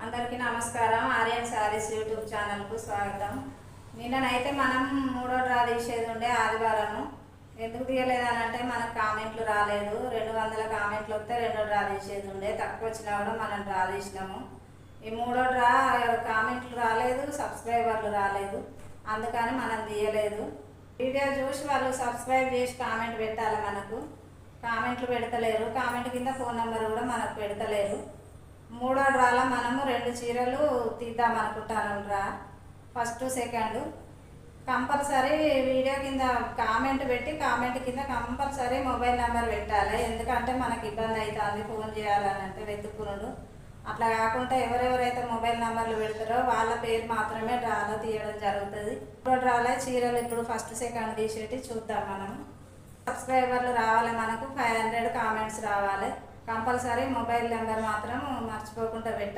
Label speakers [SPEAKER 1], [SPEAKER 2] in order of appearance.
[SPEAKER 1] అందరికీ నమస్కారం. ఆర్యన్ శారీస్ యూట్యూబ్ ఛానల్కు స్వాగతం. నిన్ననైతే మనం మూడో డ్రా తీసేది ఉండే ఆదివారం. ఎందుకు తీయలేదని అంటే మనకు కామెంట్లు రాలేదు. 200 కామెంట్లు వస్తే రెండో డ్రా తీసేది ఉండే, తక్కువ వచ్చినా కూడా మనం డ్రా తీసినాము. ఈ మూడో డ్రా కామెంట్లు రాలేదు, సబ్స్క్రైబర్లు రాలేదు, అందుకని మనం తీయలేదు. వీడియో చూసి వాళ్ళు సబ్స్క్రైబ్ చేసి కామెంట్ పెట్టాలి. మనకు కామెంట్లు పెడతలేరు, కామెంట్ కింద ఫోన్ నెంబర్ కూడా మనకు పెడతలేరు. మూడో డ్రాలో మనము 2 చీరలు తీద్దాం అనుకుంటాను. Draw first second compulsory video కింద కామెంట్ పెట్టి కామెంట్ కింద కంపల్సరీ మొబైల్ నెంబర్ పెట్టాలి. ఎందుకంటే మనకి ఇబ్బంది అవుతుంది ఫోన్ చేయాలని అంటే వెతుక్కునుడు. అట్లా కాకుండా ఎవరెవరైతే మొబైల్ నెంబర్లు పెడతారో వాళ్ళ పేరు మాత్రమే డ్రాలో తీయడం జరుగుతుంది. మూడో డ్రాలో చీరలు ఇప్పుడు ఫస్ట్ సెకండ్ తీసేటి చూద్దాం. మనం సబ్స్క్రైబర్లు రావాలి, మనకు 500 కామెంట్స్ రావాలి. కంపల్సరీ మొబైల్ నెంబర్ మాత్రం మర్చిపోకుండా పెట్టాలి.